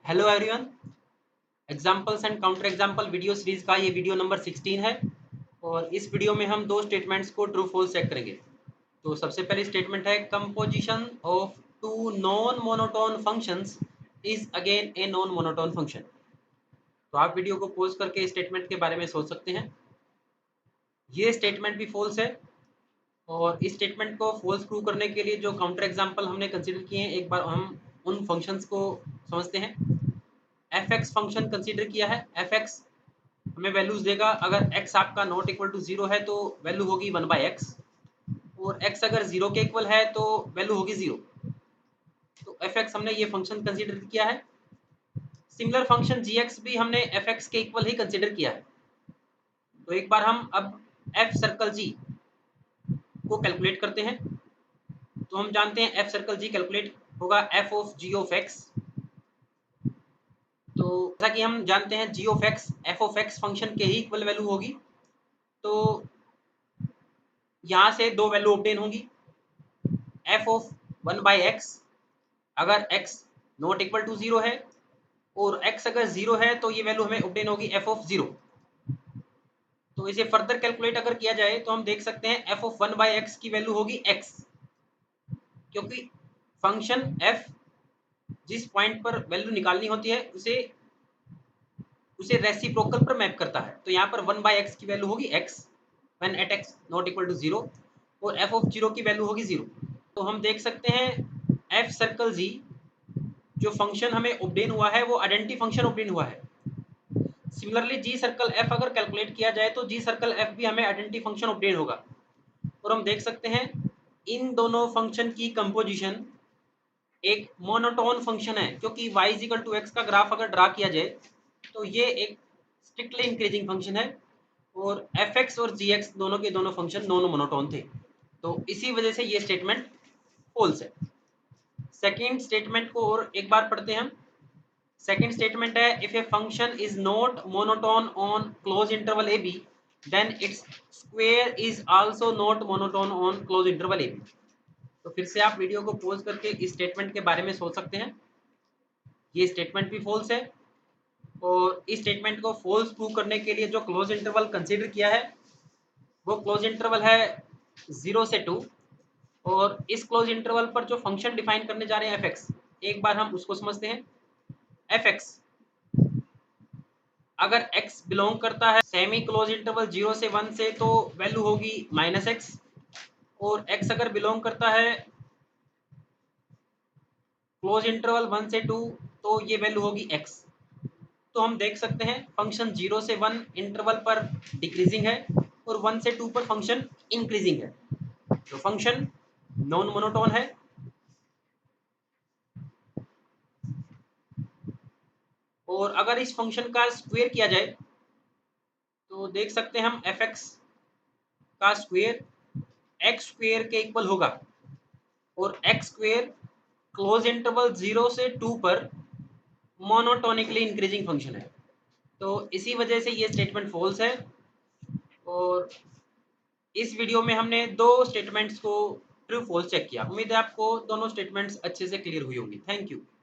Hello everyone, examples and counter example video series का ये video number 16 है और इस वीडियो में हम दो स्टेटमेंट्स को ट्रू फॉल्स चेक करेंगे। तो सबसे पहली स्टेटमेंट है composition of two non monotone functions is again a non monotone function. तो आप वीडियो को पॉज करके स्टेटमेंट के बारे में सोच सकते हैं। ये स्टेटमेंट भी फॉल्स है और इस स्टेटमेंट को फॉल्स प्रूव करने के लिए जो काउंटर एग्जाम्पल हमने कंसिडर किए हैं, एक बार हम उन फंक्शंस को समझते हैं। एफ एक्स फंक्शन कंसिडर किया है। एफ एक्स हमें वैल्यूज देगा। अगर x आपका नॉट इक्वल टू 0 है तो वैल्यू होगी 1/x और x अगर 0 के इक्वल है तो वैल्यू होगी 0। तो fx हमने ये फंक्शन कंसीडर किया है। सिमिलर फंक्शन gx भी हमने fx के इक्वल ही कंसीडर किया है। तो एक बार हम अब f सर्कल g को कैलकुलेट करते हैं। तो हम जानते हैं f सर्कल g कैलकुलेट होगा f of g of x। तो जैसा कि हम जानते हैं g of x f of x function के ही इक्वल वैल्यू होगी। तो यहाँ से दो वैल्यू ऑब्टेन होंगी। f ऑफ 1/x अगर x नॉट इक्वल टू 0 है और x अगर 0 है तो ये वैल्यू हमें ऑब्टेन होगी f ऑफ 0। तो इसे फर्दर कैलकुलेट अगर किया जाए तो हम देख सकते हैं f ऑफ 1/x की वैल्यू होगी x, क्योंकि फंक्शन f जिस पॉइंट पर वैल्यू निकालनी होती है उसे रेसिप्रोकल पर मैप करता है। तो यहाँ पर 1/x की वैल्यू होगी x when at x not equal to 0 और f ऑफ 0 की वैल्यू होगी 0। तो हम देख सकते हैं f सर्कल g जो फंक्शन हमें ऑब्टेन हुआ है वो आइडेंटिटी फंक्शन ऑब्टेन हुआ है। सिमिलरली जी सर्कल एफ अगर कैलकुलेट किया जाए तो जी सर्कल एफ भी हमें आइडेंटिटी फंक्शन ऑब्टेन होगा। और हम देख सकते हैं इन दोनों फंक्शन की कंपोजिशन एक मोनोटोन फंक्शन है, क्योंकि y इक्वल टू एक्स का ग्राफ अगर ड्रा किया जाए तो ये एक स्ट्रिक्टली इंक्रीजिंग फंक्शन है और एफ एक्स और जी एक्स दोनों के दोनों फंक्शन नॉन मोनोटोन थे। तो इसी वजह से ये स्टेटमेंट फॉल्स है। सेकेंड स्टेटमेंट को और एक बार पढ़ते हैं हम। सेकेंड स्टेटमेंट है if a function is not monotone on close interval A B then its square is also not monotone on close interval A B. तो फिर से आप वीडियो को पॉज करके इस स्टेटमेंट के बारे में सोच सकते हैं। ये स्टेटमेंट भी फॉल्स है और इस स्टेटमेंट को फॉल्स प्रूव करने के लिए जो क्लोज इंटरवल कंसीडर किया है वो क्लोज इंटरवल है 0 से 2 और इस क्लोज इंटरवल पर जो फंक्शन डिफाइन करने जा रहे हैं एफ एक्स, एक बार हम उसको समझते हैं। एफ एक्स अगर x बिलोंग करता है सेमी क्लोज इंटरवल 0 से 1 से तो वैल्यू होगी -x और x अगर बिलोंग करता है क्लोज इंटरवल 1 से 2 तो ये वैल्यू होगी x। तो हम देख सकते हैं फंक्शन 0 से 1 इंटरवल पर डिक्रीजिंग है और 1 से 2 पर फंक्शन इंक्रीजिंग है। तो फंक्शन नॉन मोनोटोन है। और अगर इस फंक्शन का स्क्वायर किया जाए तो देख सकते हैं हम एफ एक्स का स्क्वायर एक्स स्क्वायर के इक्वल होगा और एक्स स्क्वायर क्लोज इंटरवल 0 से 2 पर मोनोटोनिकली इंक्रीजिंग फंक्शन है। तो इसी वजह से ये स्टेटमेंट फॉल्स है और इस वीडियो में हमने दो स्टेटमेंट्स को ट्रू फॉल्स चेक किया। उम्मीद है आपको दोनों स्टेटमेंट्स अच्छे से क्लियर हुई होंगी। Thank you.